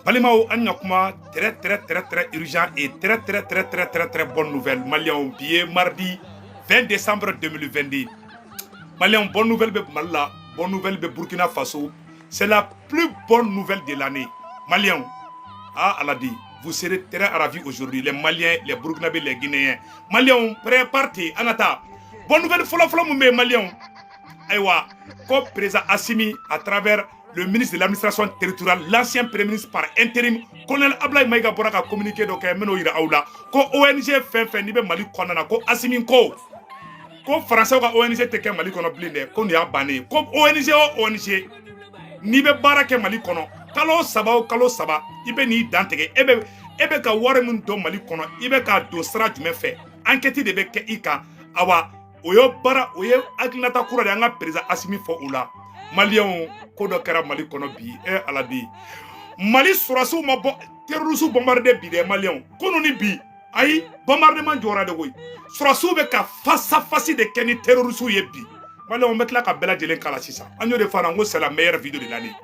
Balimao Anyakuma, très urgent et très bonne nouvelle. Maliens, billet mardi 20 décembre 2022. Maliens, bonne nouvelle de Mala, bonne nouvelle de Burkina Faso. C'est la plus bonne nouvelle de l'année. Maliens, Aladi, vous serez très ravis aujourd'hui. Les Maliens, les Burkinabés, les Guinéens. Maliens, préparez, Anata. Bonne nouvelle, Fola Maliens. Aïwa, comme président Assimi à travers le ministre de l'administration territoriale, l'ancien premier ministre par intérim, colonel Ablaye Maïga Boraka communiqué donc Meno Ira Aoula, ko ONG fait Nibe Mali Konana, ko Assimi ko français ka ONG teke Mali kono blinde, ko ni a bané, ko ONG Nibe Barake Mali kono, kalo saba, ibe ni dantege, ebe ka wari mun do Mali kono, ibe ka do sra jume fait, enquête de beke ika, awa, oyo bara oye akinata kura de anga président Assimi fo oula Malien ko do kera Mali kono bi aladi Mali surasu ma bo terrorisme bombardé bi de Malien kono ni bi ay bombardement jora de woy surasu be ka face à face de keni terrorisme ye bi Malien met la ka bela jelen kala sisa anyo de farango c'est la meilleure vidéo de l'année.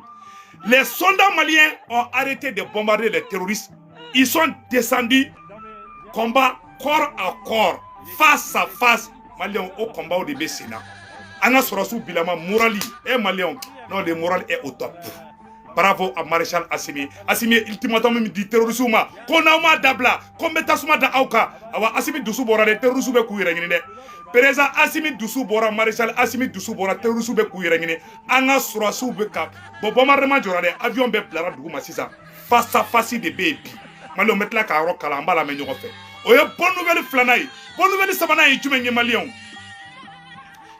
Les soldats maliens ont arrêté de bombarder les terroristes. Ils sont descendus combat corps à corps, face à face. Maliens au combat de Bessina. Anna Sorasu Bilama morali et Maliens, non, le moral est au top. Bravo à Maréchal Assimi. Assimi ultimatum dit terrorisme. Konauma dabla, kombetasuma da auka. Awa Assimi dusu bora de terrorisme be kuirengine. Pereza Assimi dusu bora Maréchal Assimi dusu bora terrorisme be kuirengine. Anna Sorasu be cap. Bombardement jorade avion be plara duguma sisa. Face à face de baby. Maliens metla ka ro kala mbala me nyoko fe. Oye bonne nouvelle flanaï. Bonne nouvelle sabana yi tumenye Maliens.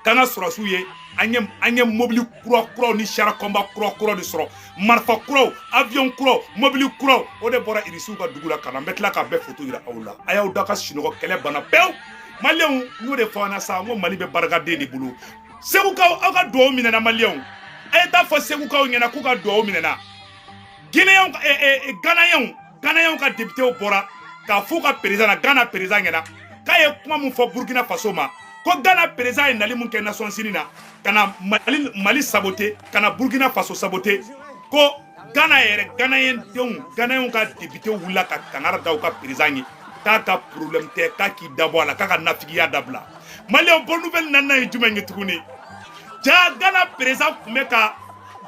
Kana Sorasu ye anye mobile kuro ni chara combat kuro de soro. Marfa kuro, avion kuro, mobile kuro. Ode bora irisu ka dugula kana metla ka be photo ira awla. Aya udaka shinoko kele bana pew. Maliens nous de fana sa ngo Mali be baragade ni bulu. Seguka aka do minena Maliens. Eta fo seguka nyena ku ka do minena. Guinéen Ghanaian ka député au bora ka fuka président na Ghana président ngena. Kaye kuma mun fo Burkina Faso ma ko Ghana président e nali mun ke nation sinina kana Mali saboter kana Burkina Faso saboter ko Ghanaian ka député wula ka kangara daw ka président ka problème te ka ki dabo la ka nafigiya dabla Maliens bonne nouvelle nana e jumengi tukuni ja Ghana président kumeka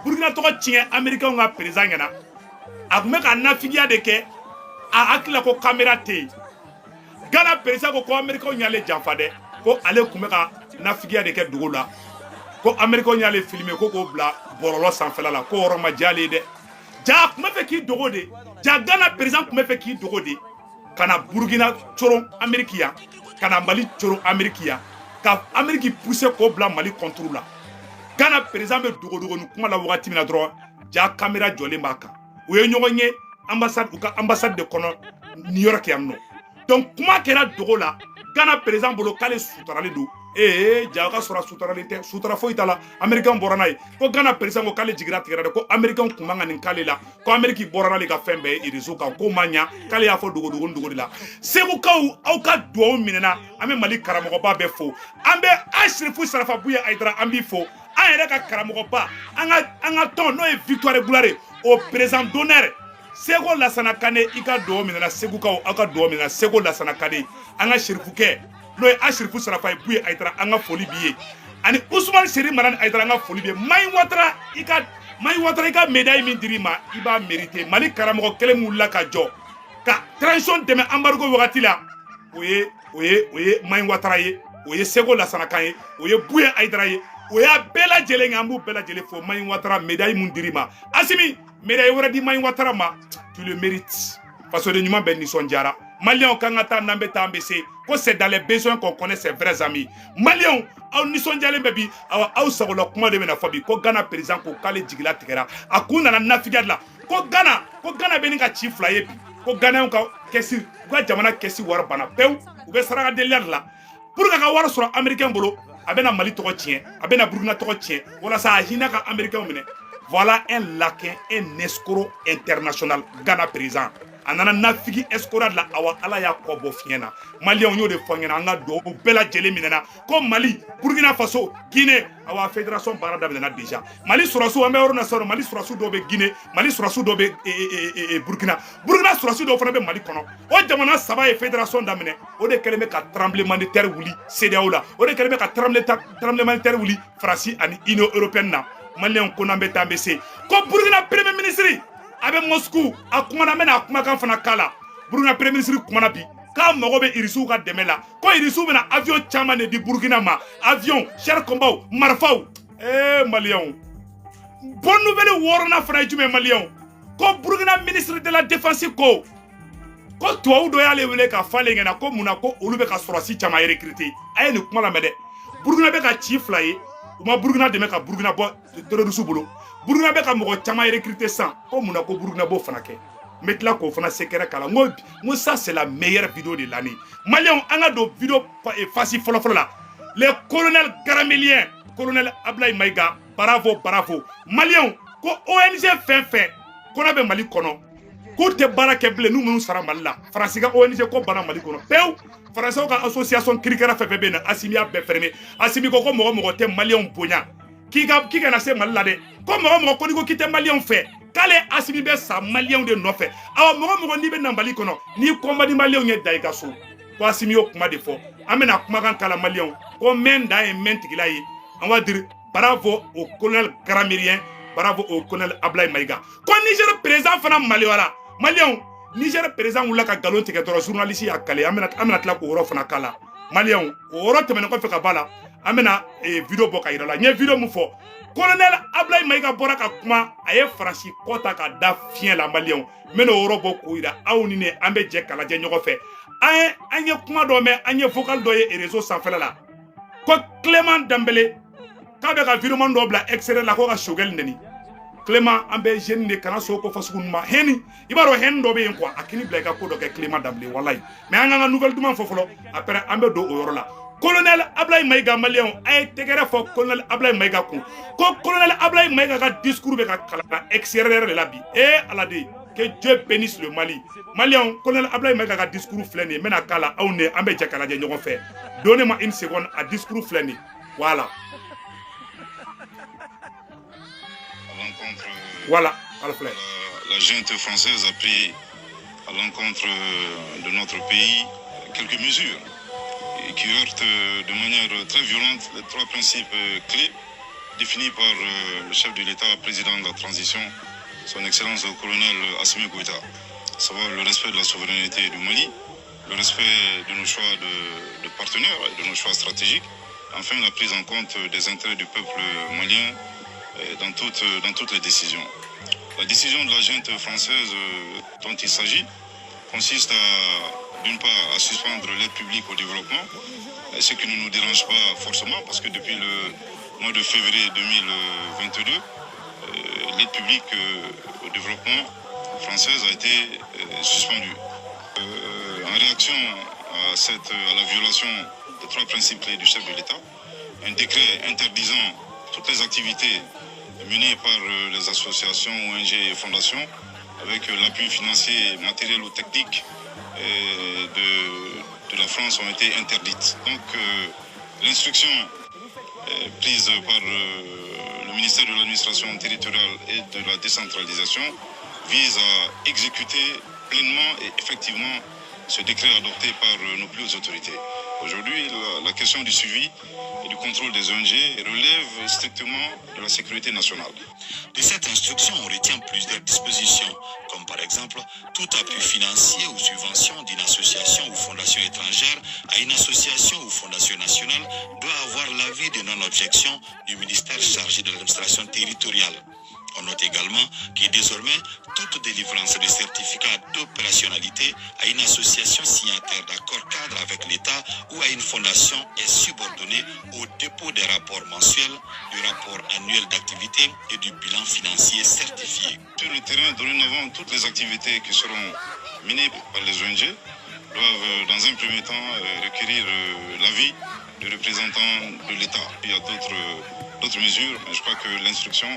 Burkina to tien américain ka président ngena akumeka nafigiya de ke a akila ko caméra te Ghana président ko Américain nyale janfade ko ale kumeka nafigiya de ke dugola ko Américain nyale filmer ko bla borolo sanfela la ko oroma jale de ja kuma fe ki dogode ja Ghana président kuma fe ki dogode kana Burkina choron Amerikia kana Mali choron Amerikia ka Ameriki pousser ko bla Mali contrôle la Ghana président be dogodogo nu kuma la wakati mina droit ja caméra jole maka oye nyonye ambassade de kono New York yamno. Donc comment kera dogo la Ghana président bolo kale sutarale do jaga sura sutarale te sutara fo itala American boranay ko Ghana président ko kale jigira tigara ko American kumanga nin kale la ko Ameriki borana le ka fembe irizo ka ko manya kale ya fo dogo la segu kaw au ka do minena ame Mali karamo ba be fo ambe ashrifu sarafa buya aidra ambi fo ayere ka karamo ba anga ton no e victoire gloire au président d'honneur Sego Lassana Kane ika do minena segu kaw aka do minena Sego Lassana Kane anga shirfuke no e ashirfu sarafa buye aitra anga foli biye ani Ousmane Seri manan aitra anga foli biye Mai Ouattara ika médaille min dirima iba mérité Mali karamo kele mulla ka jo ka transition deme embargo wakati la oye Mai Ouattara ye oye Sego Lassana Kane oye buye aitra ye oya bela jele ngambu bela jele fo Mai Ouattara médaille mun dirima Assimi médaille wara di Mai Ouattara ma tu le mérites parce que nyuma ben ni sonjara Maliens kangata nambe tambese ko c'est dans les besoins qu'on connaît ses vrais amis Maliens au ni sonjale bebi au sagola kuma de mena fabi ko Ghana président ko kale jigila tigera akuna na nafigad ko Ghana beni ka chief la yebi ko Ghana ka kesi ko jamana kesi war bana pew ou be saraga de la pour ka war sur américain bolo abena Mali to tien abena Burkina to tien wala sa hina ka américain mine. Voilà un laquin, un escroc international, Ghana président. anana nafigi escora la awa ala ya ko bo fiena Mali on yo de fangena nga do bela jele minena ko Mali Burkina Faso Guinée awa fédération barada minena déjà Mali surasu ambe orna soro Mali surasu do be Guinée Mali surasu do be Burkina surasu do fana be Mali kono o jamana saba e fédération damine o de keleme ka tremblement de terre wuli CEDEAO la o de keleme ka tremblement de terre wuli France ani Union européenne na Mali on konambe tambese ko Burkina premier ministre abe Moscou akumana mena akuma kan fana kala Burkina premier ministre kumana bi ka mago be irisu ka dɛmɛ la ko irisu bena avion caman de di Burkina ma avion cher combat marfaw Maliens bonne nouvelle worona fana jume Maliens ko Burkina ministre de la défense ko tuwawu do y'ale wele ka fale ngena ko muna ko olu be ka sorasi caman recruter aye ni kuma la mɛ dɛ Burkina be ka ci fila ye uma Burkina dɛmɛ ka Burkina bɔ terroriste bolo Burkina be ka mɔgɔ caman recruter san ko muna ko Burkina bo fana kɛ metla ko fana sekere kala ngo ça c'est la meilleure vidéo de l'année Maliens anga do vidéo facile folo la le colonel Garamélien colonel Ablaye Maïga bravo Maliens ko ONG fait kona be Mali kono ko te barake ble nu munu sara Mali la France ga ONG ko bana Mali kono pew France ka association krikara fe be na asimia be fermé asimi ko mo te Maliens bonya ki ka na se Mali la de ko mo ko ni ko kite Maliens fait kale asimi be sa Maliens de nofe awa mo ni be na Mali kono ni combat di Maliens nye dai ka so ko asimi yo kuma de fo amena kuma kan kala Maliens ko men da e men tigila yi on va dire bravo au colonel Garamélien bravo au colonel Ablaye Maïga ko Niger président fana Mali wala Maliens Niger président wula ka galon tigɛ dɔrɔn journaliste ya kale amena tila ko woro fana kala Maliens o woro tɛmɛnen kɔfɛ ka bala amena vidéo bɔ ka yira la nye vidéo mu fɔ colonel Ablaye Maïga bɔra ka kuma a ye Faransi kɔta ka da fiɲɛ la Maliens mena o woro bɔ ko yira aw ni ne an bɛ jɛ kalajɛ ɲɔgɔn fɛ an ye kuma dɔ mɛn an ye vocal dɔ ye réseau sanfɛla la ko Clément Dembélé k'a bɛ ka vidéo dɔ bila extérieur la ko ka Choguel neni Clément an bɛ jeune de kana so ko fasugu ma heni i b'a dɔn heni dɔ bɛ yen quoi a kini bila i ka ko dɔ kɛ Clément Dembélé wallahi mais an ka nouvelle duman fɔ fɔlɔ après an bɛ don o yɔrɔ la colonel Ablaye Maïga Maliens a ye tɛgɛrɛ fɔ colonel Ablaye Maïga kun ko colonel Ablaye Maïga ka discours bɛ ka kalan extérieur de la bi ala de que Dieu bénisse le Mali Maliens colonel Ablaye Maïga ka discours filɛ nin ye n bɛna k'a la aw ne an bɛ jɛ ka lajɛ ɲɔgɔn fɛ donnez-moi une seconde a discours filɛ nin voilà voilà la junte française a pris à l'encontre de notre pays quelques mesures qui heurtent de manière très violente les trois principes clés définis par le chef de l'État, président de la transition, son Excellence le colonel Assimi Goïta, à savoir le respect de la souveraineté du Mali, le respect de nos choix de partenaires et de nos choix stratégiques, enfin la prise en compte des intérêts du peuple malien dans toutes les décisions. La décision de la junte française dont il s'agit consiste d'une part à suspendre l'aide publique au développement, ce qui ne nous dérange pas forcément parce que depuis le mois de février 2022, l'aide publique au développement française a été suspendue. En réaction à la violation des trois principes clés du chef de l'État, un décret interdisant toutes les activités menées par les associations, ONG et fondations avec l'appui financier, matériel ou technique de la France ont été interdites. Donc l'instruction prise par le ministère de l'administration territoriale et de la décentralisation vise à exécuter pleinement et effectivement ce décret adopté par nos plus hautes autorités. Aujourd'hui, la question du suivi et du contrôle des ONG relève strictement de la sécurité nationale. De cette instruction, on retient plusieurs dispositions, comme par exemple tout appui financier ou subvention d'une association ou fondation étrangère à une association ou fondation nationale doit avoir l'avis de non-objection du ministère chargé de l'administration territoriale. On note également que désormais, toute délivrance de certificats d'opérationnalité à une association signataire d'accord cadre avec l'État ou à une fondation est subordonnée au dépôt des rapports mensuels, du rapport annuel d'activité et du bilan financier certifié. Sur le terrain, dorénavant, toutes les activités qui seront menées par les ONG doivent, dans un premier temps, requérir l'avis du représentant de l'État. Il y a d'autres mesures, mais je crois que l'instruction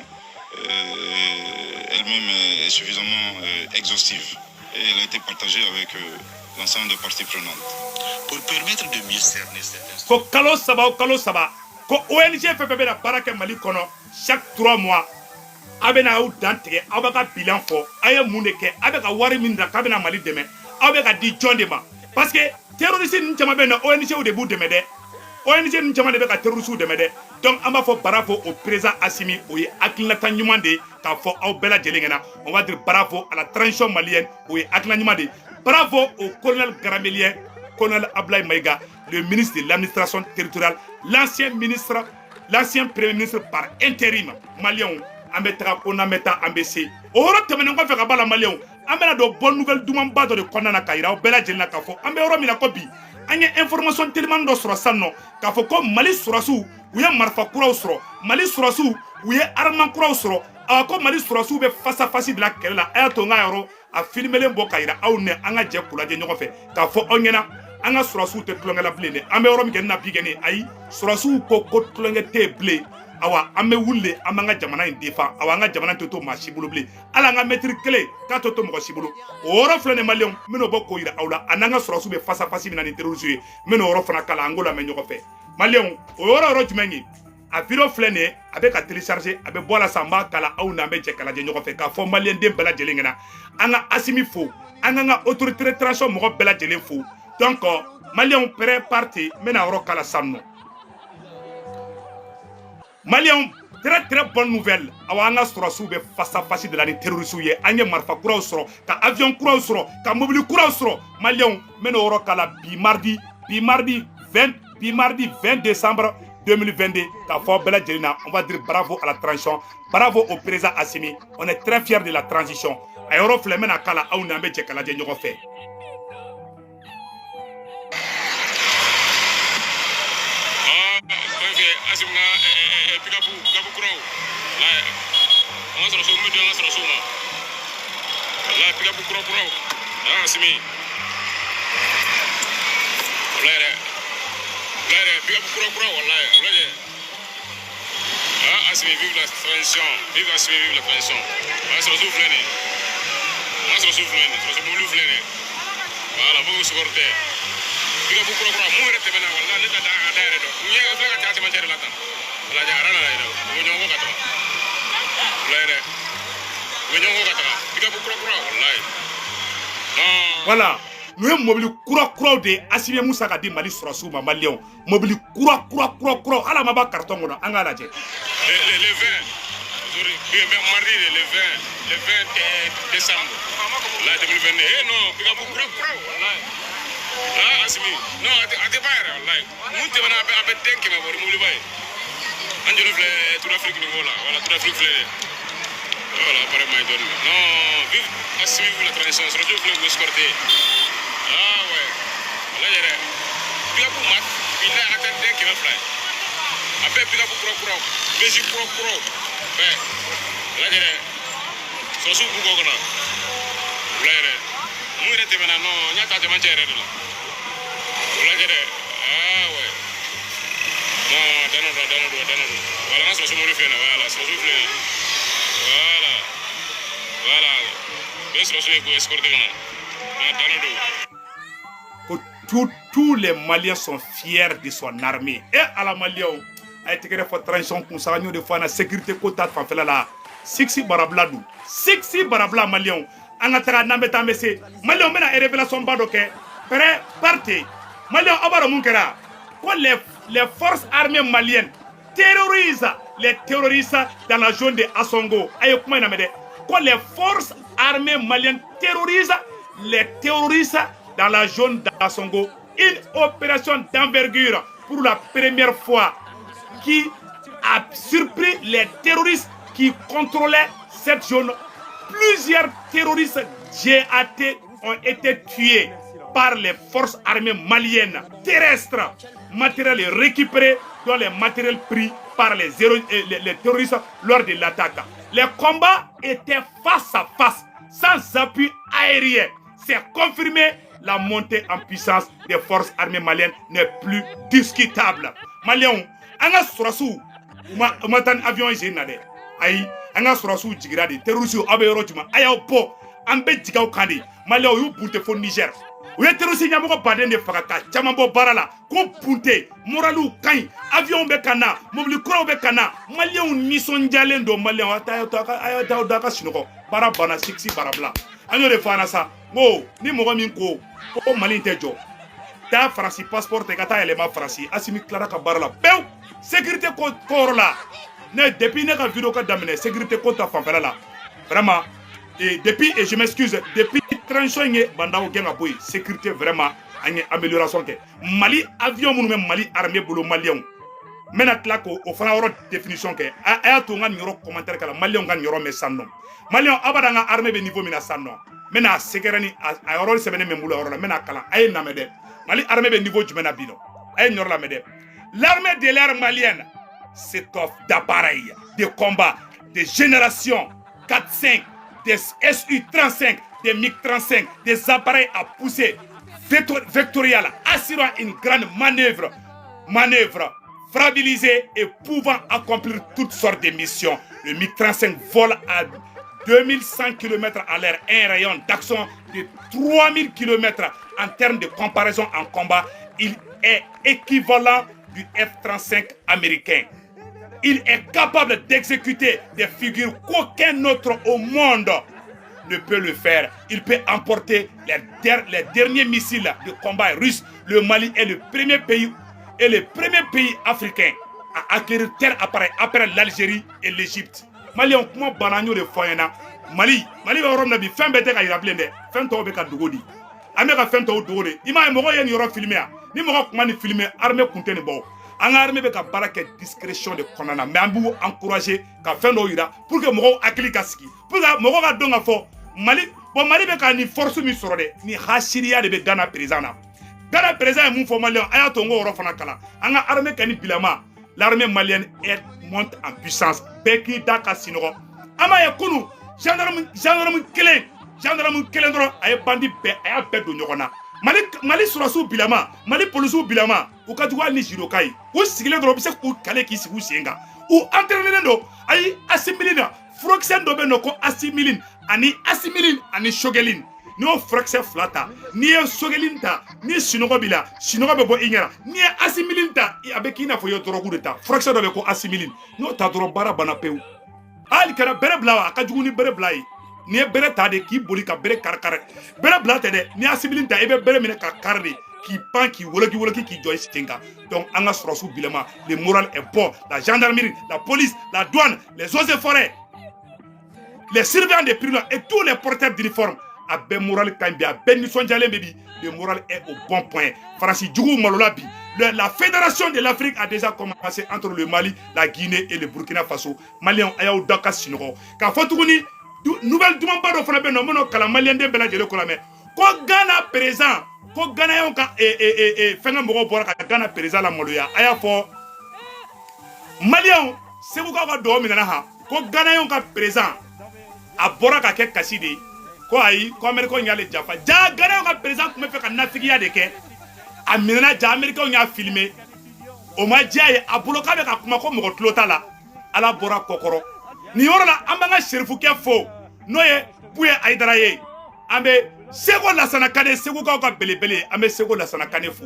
elle-même est suffisamment exhaustive. et elle a été partagée avec l'ensemble des parties prenantes. Pour permettre de mieux cerner certains... Ko kalo saba ko ONG fɛn bɛ na baara kɛ Mali kɔnɔ chaque 3 mois a bɛ na aw dan tigɛ aw bɛ ka bilan fɔ a ye mun de kɛ a bɛ ka wari min da k'a bɛ na Mali dɛmɛ aw bɛ ka di jɔn de ma parce que terroriste ninnu caman bɛ na ONG de b'u dɛmɛ dɛ ONG ninnu caman de bɛ ka terroriste dɛmɛ dɛ donc an b'a fɔ bravo au président Assimi o ye hakilinata ɲuman de ye k'a fɔ aw bɛɛ lajɛlen ɲɛna on va dire bravo à la transition malienne o ye hakilina ɲuman de ye bravo au colonel Garamélien colonel Ablaye Maïga, le ministre de l'administration territoriale, l'ancien premier ministre par intérim malien, Onameta Ambessé. Ora temene ko feka bala malien, amena do bonne nouvelle duman ba de kondana kaira, bela jelna kafo, ambe oro mina kobi. Anya information tellement do sura sanno, kafo ko Mali surasu, uya marfa kura usro, Mali surasu, uya arman kura usro, ako Mali surasu be face à face de la kella, ayato nga yoro, a filmelen bo kaira, au ne anga je kula je nyoko fe, kafo onyena an ka surasiw tɛ tulonkɛ la bilen dɛ an bɛ yɔrɔ min kɛ na bi kɛni ayi surasiw ko tulonkɛ tɛ bilen awa an bɛ wuli an b'an ka jamana in défend awa an ka jamana tɛ to maa si bolo bilen hali an ka mɛtiri kelen k'a tɛ to mɔgɔ si bolo o yɔrɔ filɛ nin maliyɛnw n bɛn'o bɔ k'o yira aw la a n'an ka surasiw bɛ face à face min na ni terroriste ye n bɛn'o yɔrɔ fana kala an k'o lamɛn ɲɔgɔn fɛ maliyɛnw o yɔrɔ jumɛn ye a video filɛ nin ye a bɛ ka télécharger a bɛ bɔ a la sisan n b'a kala aw n'an bɛ jɛ ka lajɛ ɲɔgɔn fɛ k'a fɔ maliyɛnden bɛɛ lajɛlen ɲɛna an ka Assimi fo an k'an ka autorité de transition mɔgɔ bɛɛ lajɛlen fo donc Maliens pré-parti, mena oro kala sanno. Maliens, très bonne nouvelle. Awanga surasu be face à face de la terroriste ye. Anye marfa kura usro, ka avion kura usro, ka mobile kura usro. Maliens, mena oro kala bi mardi 20 décembre 2022. Ka fo bela jelina, on va dire bravo à la transition, bravo au président Assimi. On est très fiers de la transition. Ayoro flemena kala au nambe jekala je ñoko fe. Assimi, vive la transition, vive Assimi, vive la transition. On se retrouve l'année. On se retrouve l'année. Voilà, vous vous supportez. Il y a beaucoup de gens qui ont été là. Il y a des gens qui ont été là. Voilà, nous sommes mobile kura de Assimi Moussa Kadi Mali surasou ma Malion. Mobile kura. Ala maba carton on a engagé. Le 20, mardi le 20 décembre, là 2022. Eh non, il y a beaucoup de ah, Assimi, non, à tes pères, là. Nous te venons à Bédek, mais vous voulez Angelo toute l'Afrique niveau là, voilà, toute l'Afrique voilà, apparemment il donne. Non, vive Assimi, vive la transition, c'est le vous escorter. Ah ouais, là il y a puis là pour Mac, il a attendu qu'il va fly. Après, puis là pour Pro, Bézi Pro, ouais, là il y a son sous pour Gogona. Là il y a nous il était maintenant, non, il y a ta demande là. Là il y a ah ouais. Non, donne-nous. Voilà, on se retrouve le fait, voilà, se retrouve le. Voilà. Bien se retrouve pour escorter donne-nous. Tous les Maliens sont fiers de son armée. Et à la Malien, a été créé pour transition pour ça, nous de fois la sécurité quota de fanfela là. Sixi barabladou. Sixi barabla Malien. Angatara nambeta messe. Malien mena révélation badoke. Prêt, partez. Malien abara munkera. Quand les forces armées maliennes terrorisent les terroristes dans la zone de Assongo. Quand les forces armées maliennes terrorisent les terroristes dans la zone d'Assongo, une opération d'envergure pour la première fois qui a surpris les terroristes qui contrôlaient cette zone. Plusieurs terroristes GAT ont été tués par les forces armées maliennes terrestres. Matériel récupéré, dont les matériels pris par les terroristes lors de l'attaque. Les combats étaient face à face, sans appui aérien. C'est confirmé, la montée en puissance des forces armées maliennes n'est plus discutable. Maliens, on a surasou, on a un avion généré. Aïe, on a surasou jigrade, terroristes abeyorojuma, aïe po. an bɛ jigaw kan de Maliens y'u bunte fo Niger u ye terroriste ɲɛmɔgɔ baden de faga ka caman bɔ baara la ko bunte moraliw ka ɲi avion bɛ ka na mobili kuraw bɛ ka na Maliens nisɔndiyalen don Maliens a y'a da a ka sunɔgɔ baara banna siksi barabila an y'o de fɔ an na sa ko ni mɔgɔ min ko Mali tɛ jɔ taa Faransi passeport ta i ka taa yɛlɛma Faransi Asimi tilara ka baara la pewu sécurité ko yɔrɔ la ne depuis ne ka vidéo ka daminɛ sécurité ko ta fanfɛla la vraiment et depuis et je m'excuse depuis transition ye bandaw gɛn ka bɔ yen sécurité vraiment an ye amélioration kɛ Mali avion minnu bɛ Mali armée bolo Maliens n bɛna tila k'o fana yɔrɔ définition kɛ a y'a to n ka nin yɔrɔ commentaire kɛ la Maliens ka nin yɔrɔ mɛn san nɔ Maliens abada n ka armée bɛ niveau min na san nɔ n bɛna sɛgɛrɛ ni a yɔrɔ sɛbɛnnen bɛ n bolo yɔrɔ la n bɛna kalan a ye n lamɛn dɛ Mali armée bɛ niveau jumɛn na bi nɔ a ye nin yɔrɔ lamɛn dɛ l'armée de l'air malienne s'étoffe d'appareils de combat de génération 4-5 des Su-35 des MiG-35 des appareils à poussée vectorielle assurant une grande manœuvre fragilisée et pouvant accomplir toutes sortes de missions. Le MiG-35 vole à 2100 km à l'heure, un rayon d'action de 3000 km. En termes de comparaison en combat, il est équivalent du F-35 américain. Il est capable d'exécuter des figures qu'aucun autre au monde ne peut le faire. Il peut emporter les derniers missiles de combat russes. Le Mali est le premier pays africain à acquérir tel appareil après l'Algérie et l'Égypte. Mali on comment bananyo de foyena. Mali bɛ yɔrɔ min na bi fɛn bɛɛ tɛ ka yira bilen dɛ. Fɛn tɔw bɛ ka dogo di. An bɛ ka fɛn tɔw dogo de. I m'a ye mɔgɔ ye nin yɔrɔ filmer a. Ni mɔgɔ kuma ni filmer armée kun tɛ nin bɔ. An ka armée bɛ ka baara kɛ discrétion de kɔnɔna na mais an b'u encourager ka fɛn dɔw yira pour que mɔgɔw hakili ka sigi. Pour que mɔgɔw ka dɔn ka fɔ Mali bɛ ka ni force min sɔrɔ dɛ ni hasiriya de bɛ Ghana président na. Ghana président ye mun fɔ Maliens a y'a to n k'o yɔrɔ fana kalan. An ka armée kɛ ni bilama l'armée malienne monte en puissance. Bɛɛ k'i da ka sinɔgɔ. An m'a ye kunu gendarme kelen dɔrɔn a ye bandi bɛɛ a y'a bɛɛ don ɲɔgɔn na. Mali surasiw bilama Mali policiw bilama u ka jugu hali ni judoka ye u sigilen dɔrɔn u bɛ se k'u kale k'i sigi u sen kan u entraînenen don ayi asimiline na furakisɛ dɔ bɛ yen nɔ ko asimiline ani sogeline n'i y'o furakisɛ fila ta n'i ye sogeline ta ni sinɔgɔ b'i la sinɔgɔ bɛ bɔ i ɲɛna n'i ye asimiline ta a bɛ k'i n'a fɔ i ye dɔrɔgu de ta furakisɛ dɔ bɛ yen ko asimiline n'o ta dɔrɔn baara banna pewu hali kɛra bere bila a ka jugu ni bere bila ye n'i ye bere ta de k'i boli ka bere kari bere bila tɛ dɛ n'i ye asimiline ta i bɛ bere minɛ ka kari de k'i pan k'i woloki k'i jɔ i sen kan donc an ka sɔrɔsiw bilama le moral est bon la gendarmerie la police la douane les eaux et forêts les surveillants des prisons et tous les porteurs d'uniforme a bɛɛ moral ka ɲi bi a bɛɛ nisɔndiyalen bɛ bi le moral est au bon point Faransi juguw malola bi la fédération de l'Afrique a déjà commencé entre le Mali la Guinée et le Burkina Faso Maliens a y'aw da ka sinɔgɔ k'a fɔ tuguni nouvelle dumanba dɔ fana bɛ yen nɔ n bɛn'o kalan Malien den bɛɛ lajɛlen ko lamɛn ko Ghana président ko Ghanayɛnw ka fɛn ka mɔgɔw bɔra ka Ghana président la maloya a y'a fɔ Maliens segukaw ka dɔgɔ minɛna han ko Ghanayɛnw ka président a bɔra ka kɛ kasi de ye ko ayi ko Américains y'ale jafa ja Ghanayɛnw ka président tun bɛ fɛ ka nafigiya de kɛ a minɛna ja Américains y'a filmer o ma diya ye a bolo k'a bɛ ka kuma ko mɔgɔ tulo t'a la ala bɔra kɔkɔrɔ nin yɔrɔ la an b'an ka serifukɛ fo n'o ye Buye Aïdara ye an bɛ Seko Lassana Kane segukaw ka belebele an bɛ Seko Lassana Kane fo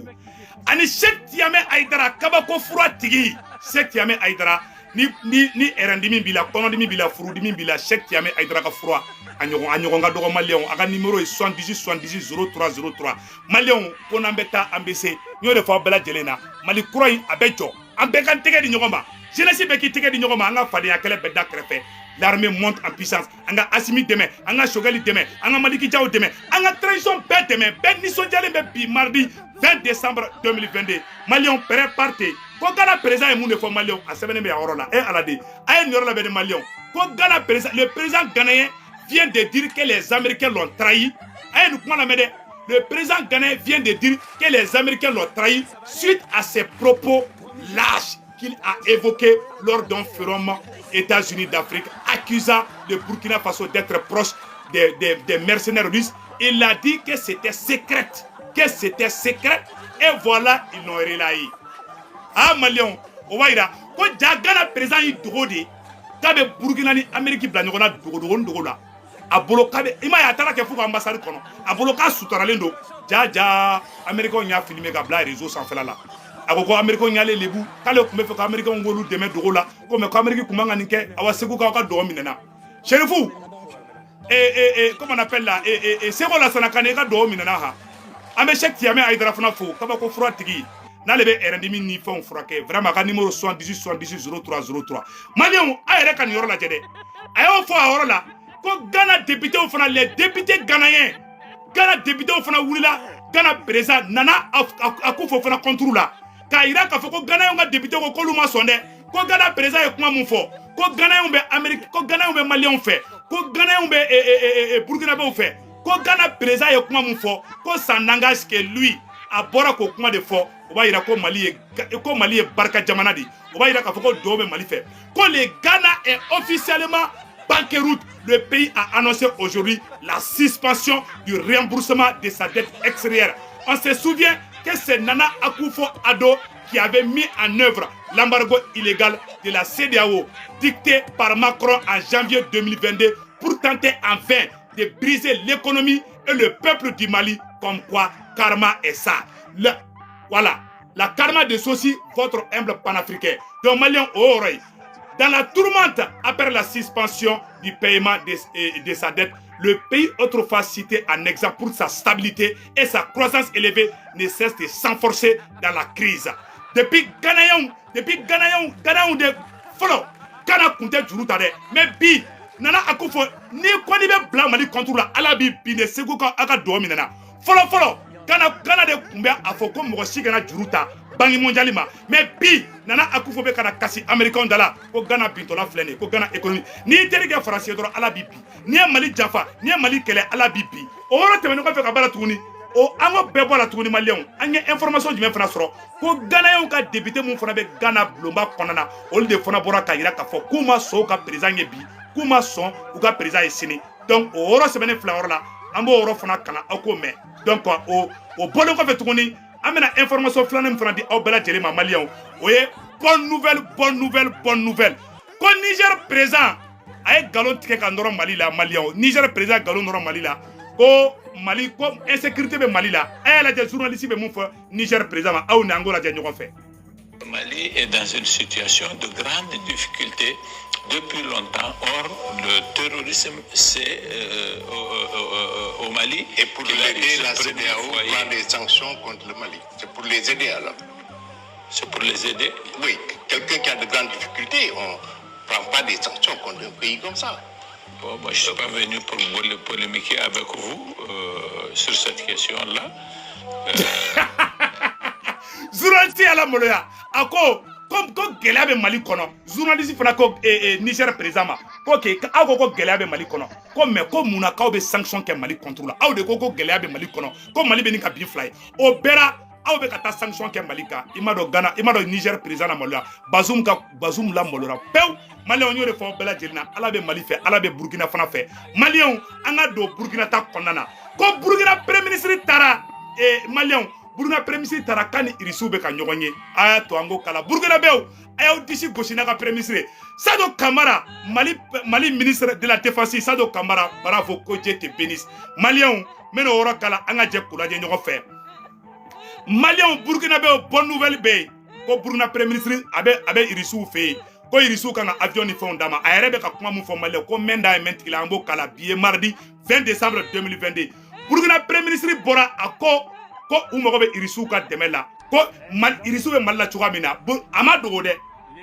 ani Cheikh Tiamé Aïdara kabako fura tigi Cheikh Tiamé Aïdara ni erendimi b'i la kɔnɔdimi b'i la furudimi b'i la Cheikh Tiamé Aïdara ka fura a ɲɔgɔn ka dɔgɔ Maliens a ka numéro ye 78 78 03 Maliens ko n'an bɛ taa an bɛ se n y'o de fɔ aw bɛɛ lajɛlen na Mali kura in a bɛ jɔ an bɛɛ k'an tɛgɛ di ɲɔgɔn ma jeunesse bɛɛ k'i tɛgɛ di ɲɔgɔn ma an ka fadenya kɛlɛ bɛɛ da kɛrɛfɛ l'armée monte en puissance an ka Asimi dɛmɛ an ka Choguel dɛmɛ an ka Maliki Diaw dɛmɛ an ka transition bɛɛ dɛmɛ bɛɛ nisɔndiyalen bɛ bi mardi 20 décembre 2022 Maliens préparez ko Ghana président ye mun de fɔ Maliens a sɛbɛnnen bɛ a yɔrɔ la ala de a ye nin yɔrɔ labɛn ni Maliens ko Ghana président le président ghanéen vient de dire que les Américains l'ont trahi a ye nin kuma lamɛn dɛ le président ghanéen vient de dire que les Américains l'ont trahi suite à ses propos lâches qu'il a évoqué lors d'un forum États-Unis d'Afrique accusant le Burkina Faso d'être proche des mercenaires russes. Il a dit que c'était secret. Et voilà, ils l'ont relayé. Ah, Maliens, on va dire, quand Ghana président est dogo de, quand le Burkina ni Amérique blanc, on a dogo la. a bolo k'a bɛ i m'a ye a taara kɛ fo ka ambassade kɔnɔ a bolo k'a suturalen don ja américain y'a filmé ka bila réseau sanfɛla la a ko américain y'ale lebu k'ale tun bɛ fɛ ko américain k'olu dɛmɛ dogo la ko mais ko américain kun man ka nin kɛ awa segu k'aw ka dɔgɔ minɛ na Chérifou comment on appelle là Seko Lassana Kane ka dɔgɔ minɛ na ha an bɛ Cheikh Tiamé Aïdara fana fo kabako fura tigi n'ale bɛ RNDM ni fɛnw furakɛ vraiment a ka numéro 78 78 03 03 maliyɛnw a yɛrɛ ka nin yɔrɔ lajɛ dɛ a y'o fɔ a yɔrɔ la ko Ghana députés fana les députés ghanéens Ghana députés fana wulila Ghana président Nana Akufo fana contre la k'a yira k'a fɔ ko Ghanéens ka députés ko k'olu ma sɔn dɛ ko Ghana président ye kuma mun fɔ ko Ghanéens bɛ Amérique ko Ghanéens bɛ maliyɛnw fɛ ko Ghanéens bɛ Burkinabéw fɛ ko Ghana président ye kuma mun fɔ ko ça n'engage que lui a bɔra k'o kuma de fɔ o b'a yira ko Mali ye barika jamana de o b'a yira k'a fɔ ko dɔw bɛ Mali fɛ ko le Ghana est officiellement banqueroute. Le pays a annoncé aujourd'hui la suspension du remboursement de sa dette extérieure. On se souvient que c'est Nana Akufo-Addo qui avait mis en œuvre l'embargo illégal de la CEDEAO dicté par Macron en janvier 2022 pour tenter enfin de briser l'économie et le peuple du Mali, comme quoi karma est ça. Voilà, la karma de ceci, votre humble panafricain. Donc Malien au oreille. Dans la tourmente après la suspension du paiement de sa dette, le pays autrefois cité en exemple pour sa stabilité et sa croissance élevée ne cesse de s'enforcer dans la crise. Depuis Ghanéens de Folo, Ghana Kunte Juruta de, mais bi Nana Akufo ni ko ni be bla Mali contre la ala bi ne segu ka aka do minana. Folo Ghana de kumbe afo ko mo si Ghana Juruta bangi mondiali ma mais bi Nana Akufo be kana kasi américain dala ko Ghana bintola flene ko Ghana économie ni terige français doro ala bi ni Mali jafa ni Mali kele ala bi o woro teme ko fe ka bala tuguni o ango bebo la tuguni malien anye information jumɛn fana sɔrɔ ko Ghanéens ka député mun fana be Ghana blomba kɔnɔna olu de fana bɔra ka yira ka fɔ kuma so ka président ye bi kuma son u ka président ye sini donc o woro sɛbɛnni fila yɔrɔ la an b'o yɔrɔ fana kana aw ko mɛn donc o bɔlen kɔfɛ tuguni an bɛna information filanan min fana di aw bɛɛ lajɛlen ma maliyɛnw o ye bonne nouvelle ko Niger président a ye nkalon tigɛ ka nɔrɔ Mali la maliyɛnw Niger président nkalon nɔrɔ Mali la ko Mali ko insécurité bɛ Mali la a y'a lajɛ journaliste bɛ mun fɔ Niger président ma aw ni an k'o lajɛ ɲɔgɔn fɛ. Mali est dans une situation de grande difficulté depuis longtemps. Or, le terrorisme, c'est au Mali. Et pour aider la CEDEAO prend des sanctions contre le Mali. C'est pour les aider alors. C'est pour les aider? Oui, quelqu'un qui a de grandes difficultés, on ne prend pas des sanctions contre un pays comme ça. Bon, moi, je ne suis pas venu pour polémiquer avec vous sur cette question-là. Journaliste à la moloya ako comme ko gɛlɛya bɛ Mali kɔnɔ journaliste fana ko Niger président ma ko ke aw ko gɛlɛya bɛ Mali kɔnɔ ko mais ko mun na k'aw bɛ sanction kɛ Mali contre la aw de ko gɛlɛya bɛ Mali kɔnɔ ko Mali bɛ nin ka bin fila ye o bɛɛ la aw bɛ ka taa sanction kɛ Mali kan i ma dɔn Ghana i ma dɔn Niger président na maloya Bazoum la maloya pewu maliyɛnw y'o de fɔ bɛɛ lajɛlen na ala bɛ Mali fɛ ala bɛ Burkina fana fɛ maliyɛnw an ka don Burkina ta kɔnɔna na ko Burkina premier ministre taara maliyɛnw Burkina premier ministre taara kan ni irisiw bɛ ka ɲɔgɔn ye a y'a to an ko kala Burkina bɛw a y'aw disi gosi n'a ka premier ministre Sado Kamara Mali ministre de la défense Sado Kamara bravo ko Dieu te bénisse maliyɛnw n bɛ n'o yɔrɔ kala an ka jɛ k'o lajɛ ɲɔgɔn fɛ maliyɛnw Burkina bɛw bonne nouvelle bɛ yen ko Burkina premier ministre a bɛ irisiw fɛ yen ko irisiw kan ka avion ni fɛnw d'a ma a yɛrɛ bɛ ka kuma mun fɔ maliyɛnw ko mɛn da ye mɛn tigila an b'o kala bi ye mardi 20 décembre 2022 Burkina premier ministre bɔra a ko u mago bɛ irisiw ka dɛmɛ la ko irisiw bɛ Mali la cogoya min na a ma dogo dɛ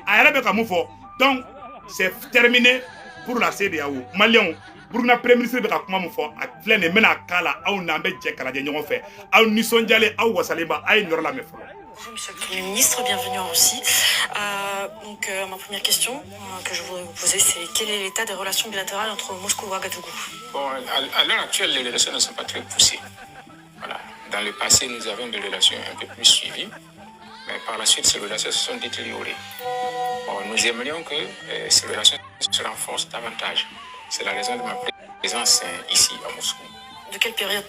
a yɛrɛ bɛ ka mun fɔ donc c'est terminé pour la CEDEAO maliyɛnw Burkina premier ministre bɛ ka kuma mun fɔ a filɛ nin n bɛna k'a la aw n'an bɛ jɛ ka lajɛ ɲɔgɔn fɛ aw nisɔndiyalen aw wasalen ba a ye nin yɔrɔ lamɛn fɔlɔ. Bonjour Monsieur le Premier ministre, bienvenue en Russie. Ma première question que je voudrais vous poser, c'est quel est l'état des relations bilatérales entre Moscou et Ouagadougou? Bon, à l'heure actuelle, les relations ne sont pas très poussées. Voilà. Dans le passé, nous avions des relations un peu plus suivies, mais par la suite, ces relations se sont détériorées. Bon, nous aimerions que ces relations se renforcent davantage. C'est la raison de ma présence ici à Moscou. De quelle période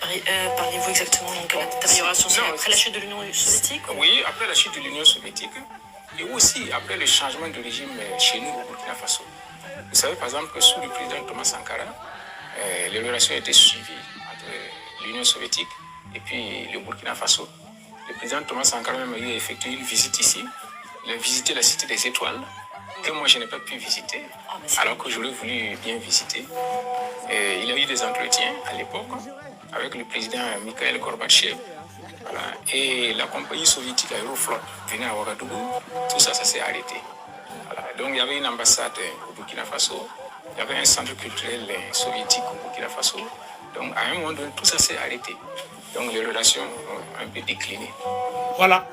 parlez-vous exactement? Donc, la détérioration, c'est après la chute de l'Union soviétique? Oui, après la chute de l'Union soviétique et aussi après le changement de régime chez nous au Burkina Faso. Vous savez par exemple que sous le président Thomas Sankara, les relations étaient suivies entre l'Union soviétique et puis le Burkina Faso. Le président Thomas Sankara même a effectué une visite ici. Il a visité la cité des étoiles, que moi je n'ai pas pu visiter, alors que j'aurais voulu bien visiter. Et il a eu des entretiens à l'époque avec le président Mikhail Gorbatchev. Voilà. Et la compagnie soviétique Aeroflot venait à Ouagadougou. Tout ça, ça s'est arrêté. Voilà. Donc il y avait une ambassade au Burkina Faso, il y avait un centre culturel soviétique au Burkina Faso. Donc à un moment donné, tout ça s'est arrêté. Donc les relations ont un peu décliné. Voilà.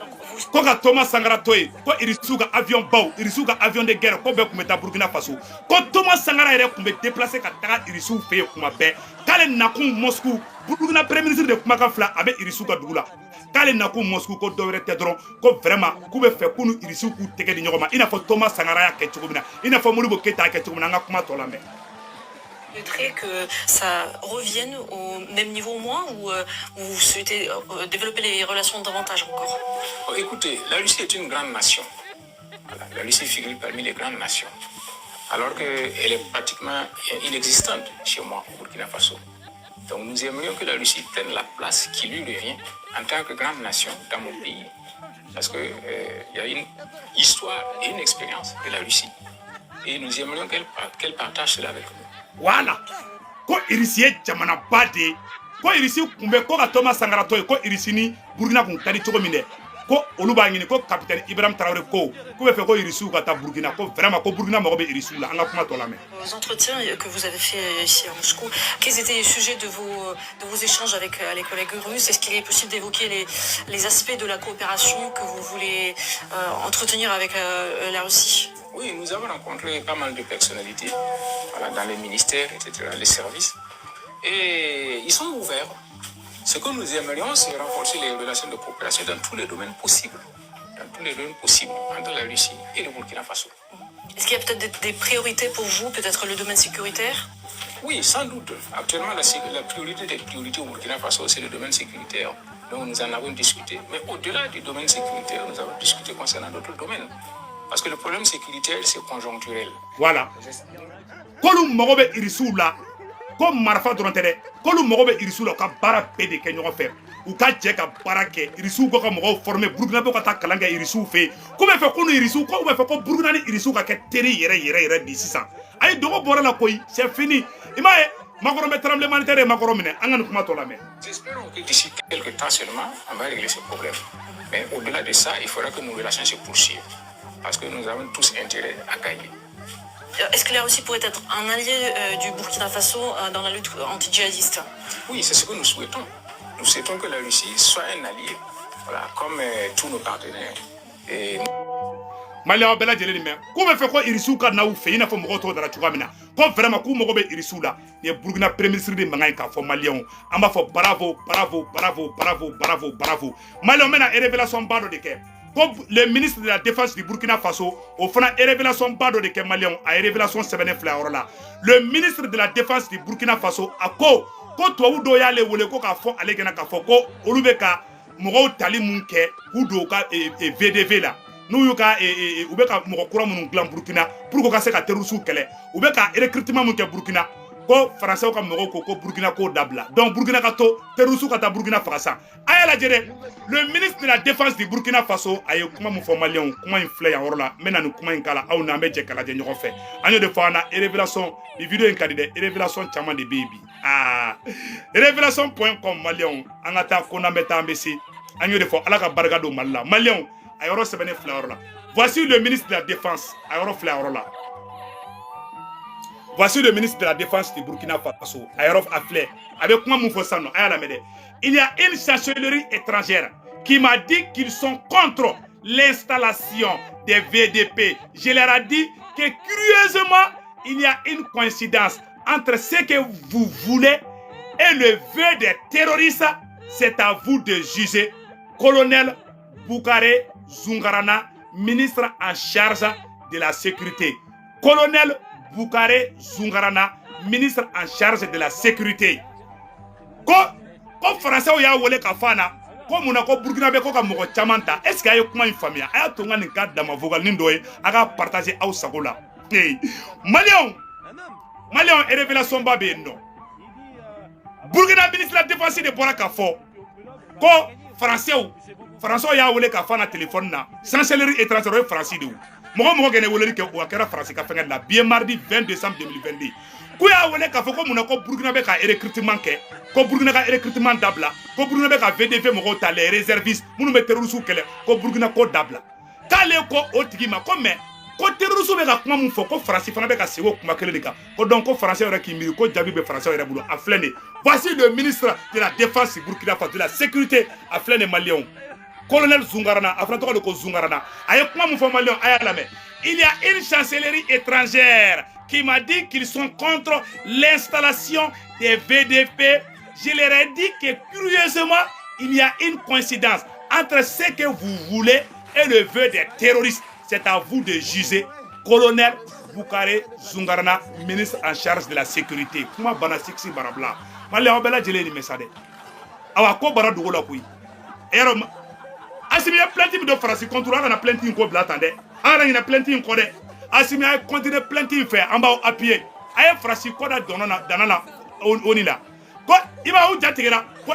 Quand Thomas Sankara toye, quand il reçoit un avion bau, il reçoit un avion de guerre, quand il est Burkina Faso, quand Thomas Sankara est déplacé, quand il reçoit fait comme paix, quand il est Moscou, Burkina Premier ministre de Kumakafla avec il reçoit Doula. Quand il est Moscou, quand il est Tedron, quand vraiment, quand il fait qu'on il reçoit Teke de Nyoma, il a fait Thomas Sankara qui est Tchoukoumina, il a fait Moulibo Keta qui est Tchoukoumina, comment tu l'as mis? Que ça revienne au même niveau au moins ou vous souhaitez développer les relations davantage encore? Écoutez, la Russie est une grande nation. Voilà, la Russie figure parmi les grandes nations. Alors qu'elle est pratiquement inexistante chez moi au Burkina Faso. Donc nous aimerions que la Russie prenne la place qui lui revient en tant que grande nation dans mon pays. Parce qu'il y a une histoire et une expérience de la Russie. Et nous aimerions qu'elle partage cela avec nous. Voilà. Quand il est Jamana Bade, quand il est quand Thomas Sankara toye, quand il est Burkina Kuntani Tchoukomine, quand Olubangini, quand capitaine Ibrahim Traoré, quand il est Burkina, quand vraiment quand Burkina Marobe il est là, on a comment tu l'as mis? Aux entretiens que vous avez fait ici à Moscou, quels étaient les sujets de vos échanges avec les collègues russes? Est-ce qu'il est possible d'évoquer les aspects de la coopération que vous voulez entretenir avec la Russie? Oui, nous avons rencontré pas mal de personnalités, voilà, dans les ministères, etc., les services, et ils sont ouverts. Ce que nous aimerions, c'est renforcer les relations de coopération dans tous les domaines possibles, entre la Russie et le Burkina Faso. Est-ce qu'il y a peut-être des priorités pour vous, peut-être le domaine sécuritaire? Oui, sans doute. Actuellement, la priorité des priorités au Burkina Faso, c'est le domaine sécuritaire. Donc nous en avons discuté. Mais au-delà du domaine sécuritaire, nous avons discuté concernant d'autres domaines. Parce que le problème sécuritaire, c'est conjoncturel. Voilà. Kolou Mogobe Irisoula, comme Marfa Drontere, Kolou Mogobe Irisoula, qui a bara pédé Kenyon fait, ou qui a djeka barake, Irisou, qui a formé, Burkina Faso, qui a kalanga Irisou fait, comment fait qu'on Irisou, comment fait qu'on Burkina Irisou, qui a terri, yere, d'ici ça. Aïe, Dogo Bora la Koi, c'est fini. Imae, Makorome tremblement de terre, Makoromine, Angan Kumatolame. J'espère que d'ici quelques temps seulement, on va régler ce problème. Mais au-delà de ça, il faudra que nos relations se poursuivent. Parce que nous avons tous intérêt à gagner. Est-ce que la Russie pourrait être un allié du Burkina Faso dans la lutte anti-djihadiste? Oui, c'est ce que nous souhaitons. Nous souhaitons que la Russie soit un allié, voilà, comme tous nos partenaires. Et... Malien Bella Djelime, comment fait quoi Irisou ka na ou fait ina fo mogoto dara chugamina. Comme vraiment ko mogobe Irisou là, les Burkina Premier ministre de Mangay ka fo Malien. Amba fo bravo. Malien mena révélation bado de ke. Comme le ministre de la Défense du Burkina Faso, au fond, une révélation bado de Kemalion, a une révélation 7 là. Le ministre de la Défense du Burkina Faso, a ko toi ou doya le wole ko ka fo ale gena ka fo ko olubeka mogo tali munke udo ka VDV là. Nous yuka ubeka mogo kura mun glan Burkina pour ko ka se ka terusu kele. Ubeka recrutement munke Burkina. Ko français ka mogo ko Burkina ko dabla. Donc Burkina ka to terusu ka ta Burkina Faso. Aya la jere le ministre de la Défense du Burkina Faso aye kuma mu fo malien kuma inflé ya orla mena nu kuma inkala au na meje kala je nyoko fe. Anyo de fois na révélation des vidéos encadrées révélation chama de baby. Révélation.com malien angata kona meta mbesi. Anyo de fois ala ka barga do malla. Malien ayoro sebene fleur. Voici le ministre de la Défense ayoro fleur là. Voici le ministre de la Défense du Burkina Faso, Ayerof Aflé, avec moi Moufosano, il y a une chancellerie étrangère qui m'a dit qu'ils sont contre l'installation des VDP. Je leur ai dit que curieusement, il y a une coïncidence entre ce que vous voulez et le vœu des terroristes. C'est à vous de juger. Colonel Boukaré Zungarana, ministre en charge de la sécurité. Colonel Boukaré Zungarana, ministre en charge de la sécurité. Comme français ou ya wole kafana, comme on a Burkina Faso comme mogo chamanta, est-ce qu'il y a comment une famille? Aya tonga ni cadre dans ma vocal nindoé, aga partager au sagola. Malien, révélation babé non. Burkina ministre de la défense de bora ka fo ko français y'a wele ka fa na téléphone na chancellerie étrangère français de mogo gene wele ke o akera français ka fenga la bien mardi 20 décembre 2022 ko y'a wele ka fo ko muna ko Burkina be ka recrutement ke ko Burkina ka recrutement dabla ko Burkina be ka VDV mogo ta les réservistes munu be terroristes kele ko Burkina ko dabla kale ko o tigi ma ko mais ko terroristes be ka kuma mun fo ko français fana be ka sego kuma kele de ka ko donc ko français yɛrɛ ki miri ko jabi be français yɛrɛ bolo a flene voici le ministre de la défense Burkina Faso de la sécurité a flene malien colonel Zungarana a fana tɔgɔ de ko Zungarana a ye kuma mun fɔ malien a y'a lamɛn il y a une chancellerie étrangère qui m'a dit qu'ils sont contre l'installation des VDP. Je leur ai dit que curieusement il y a une coïncidence entre ce que vous voulez et le vœu des terroristes. C'est à vous de juger. Colonel Boukare Zungarana, ministre en charge de la sécurité. Comment banasiksi barabla? Malé obela jele ni mesade. Awa ko bara dugola kuyi. Ero asimi ya planting de France contre on a planting ko blatande. Ara ina planting ko de. Asimi a continuer planting fait en bas appuyer. Aye France ko da donona danana onila. Ko iba u jatigera ko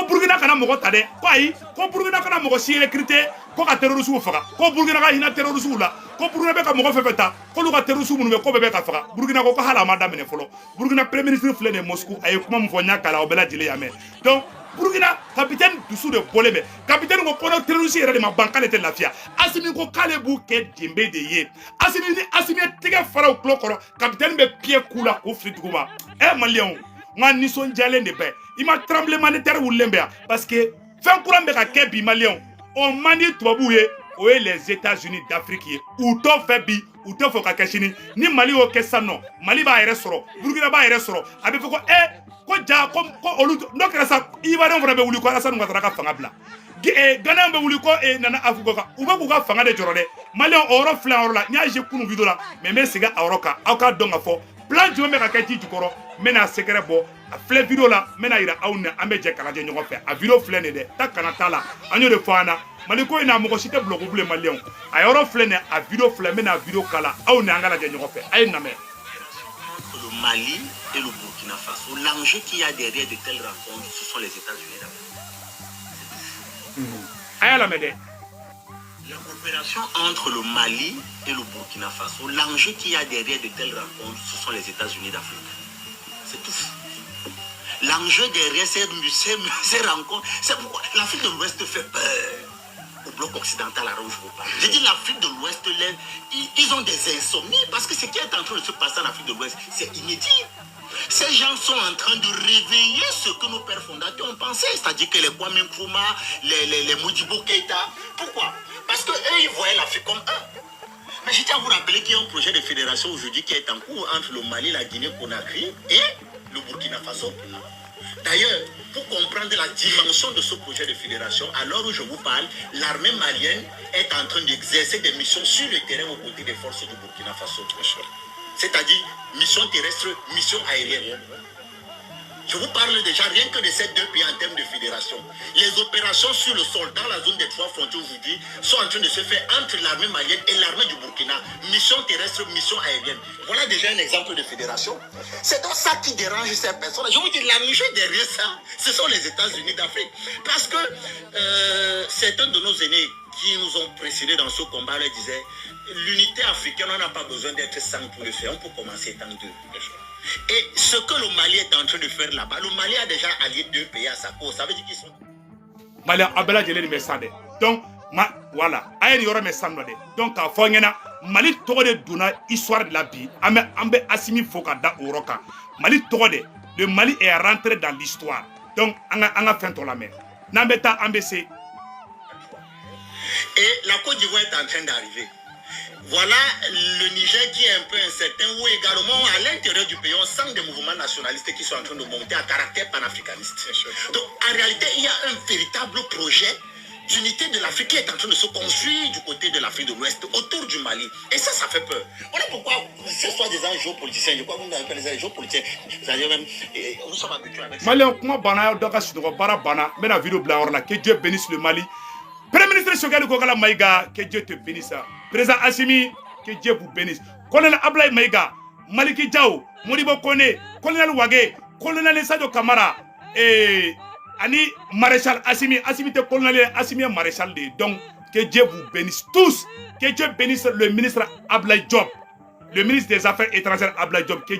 Burkina kana mogo tade. Ko ayi ko Burkina kana mogo si recruter ko ka terroristes faga. Ko Burkina ka hina terroristes la. Ko Burkina be ka mogo fefeta. Ko lu ka terroristes munu be ko be ka faga. Burkina ko hala ma damene folo. Burkina premier ministre flene Moscou aye kuma mo fonya kala obela jile yame. Donc Burkina capitaine Dusu de Boleme capitaine ko kono terroriste yɛrɛ de ma ban k'ale tɛ lafiya Asimi ko k'ale b'u kɛ jenbe de ye Asimi tɛgɛ fara u tulo kɔrɔ capitaine bɛ pied k'u la k'u fili duguma malien nka nisɔndiyalen de bɛ i ma tremblement de terre wulilen bɛ yan parce que fɛn kura bɛ ka kɛ bi malien o man di tubabuw ye o ye les États-Unis d'Afrique ye u t'o fɛ bi u t'o fɛ ka kɛ sini ni Mali y'o kɛ sisan nɔ Mali b'a yɛrɛ sɔrɔ Burkina b'a yɛrɛ sɔrɔ a bɛ fɔ ko ko ja ko olu no kɛra sa Ivoirien fana bɛ wuli ko Alassane Ouattara ka fanga bila Ghanéen bɛ wuli ko Nana Akufo ka u bɛ k'u ka fanga de jɔrɔ dɛ Malien o yɔrɔ filɛ yɔrɔ la n y'a je kunu video la mais n bɛ segin a yɔrɔ kan aw k'a dɔn ka fɔ plan jumɛn bɛ ka kɛ ji jukɔrɔ n bɛ n'a secret bɔ a filɛ video la n bɛ n'a yira aw na an bɛ jɛ k'a lajɛ ɲɔgɔn fɛ a video filɛ nin dɛ ta kana t'a la an y'o de fɔ an na Mali ko in na mɔgɔ si tɛ bloqué bilen malien a yɔrɔ filɛ nin a video filɛ n bɛ n'a video kala aw ni an ka lajɛ ɲɔgɔn fɛ a ye namɛ. Le Mali et le Burkina Faso, l'enjeu qu'il y a derrière de telles rencontres, ce sont les États-Unis d'Afrique. La coopération entre le Mali et le Burkina Faso, l'enjeu qu'il y a derrière de telles rencontres, ce sont les États-Unis d'Afrique. C'est tout. L'enjeu derrière ces rencontres, c'est pourquoi l'Afrique de l'Ouest fait peur au bloc occidental à rouge vous parle. Je dis l'Afrique de l'Ouest, ils ont des insomnies parce que ce qui est en train de se passer en Afrique de l'Ouest, c'est inédit. Ces gens sont en train de réveiller ce que nos pères fondateurs ont pensé, c'est-à-dire que les Kwame Nkrumah, les Modibo Keïta. Pourquoi? Parce qu'eux, ils voyaient l'Afrique comme un. Mais je tiens à vous rappeler qu'il y a un projet de fédération aujourd'hui qui est en cours entre le Mali, la Guinée-Conakry et le Burkina Faso. D'ailleurs, pour comprendre la dimension de ce projet de fédération, à l'heure où je vous parle, l'armée malienne est en train d'exercer des missions sur le terrain aux côtés des forces du Burkina Faso. C'est-à-dire mission terrestre, mission aérienne. Je vous parle déjà rien que de ces deux pays en termes de fédération. Les opérations sur le sol dans la zone des trois frontières aujourd'hui sont en train de se faire entre l'armée malienne et l'armée du Burkina. Mission terrestre, mission aérienne. Voilà déjà un exemple de fédération. C'est donc ça qui dérange ces personnes. Je vous dis, l'enjeu derrière ça, ce sont les États-Unis d'Afrique. Parce que certains de nos aînés qui nous ont précédés dans ce combat leur disaient, l'unité africaine, on n'a pas besoin d'être 5 pour le faire. On peut commencer étant 2. Et ce que le Mali est en train de faire là-bas, le Mali a déjà allié 2 pays à sa cause. Ça veut dire qu'ils sont... Mali abela jele ni mesade. Donc voilà, aye ni yoro mesando de. Donc a fo ngena Mali togo de duna histoire de la vie. Ambe Assimi foka da oroka. Mali togo de le Mali est rentré dans l'histoire. Donc anga fin to la mer. Nambeta ambc. Et la Côte d'Ivoire est en train d'arriver. Voilà le Niger qui est un peu incertain, où également à l'intérieur du pays, on sent des mouvements nationalistes qui sont en train de monter à caractère panafricaniste. Donc en réalité, il y a un véritable projet d'unité de l'Afrique qui est en train de se construire du côté de l'Afrique de l'Ouest, autour du Mali. Et ça fait peur. Voilà pourquoi ce soit des géopoliticiens, je crois que vous avez des géopoliticiens, c'est-à-dire même, nous sommes habitués avec ça. Mali, comment bana doka sidoko bara bana, mais la vidéo blanc là, que Dieu bénisse le Mali. Premier ministre Choguel Kokala Maïga, que Dieu te bénisse. Président Assimi, que Dieu vous bénisse. Colonel Ablaye Maïga, Maliki Diao, Modibo Kone, Colonel Wage, colonel Sadio Camara ani maréchal Assimi te colonel Assimi maréchal de donc que Dieu vous bénisse tous, que Dieu bénisse le ministre Ablaye Diop, le ministre des Affaires étrangères Ablaye Diop, que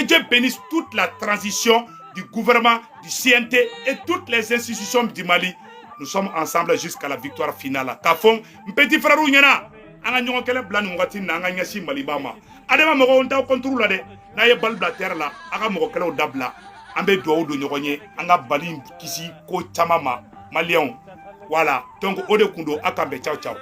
Dieu bénisse toute la transition du gouvernement, du CNT et toutes les institutions du Mali. Nous sommes ensemble jusqu'à la victoire finale. Kafon, petit frère Ounyana, anga nyongo kele blan ngati na anga nyasi malibama. Adema mogo onta contrôle la de, na ye bal blater la, aga mogo kele odabla. Ambe do do nyogonye, anga bali kisi ko chamama, Malien. Voilà, donc ode kundo akambe ciao ciao.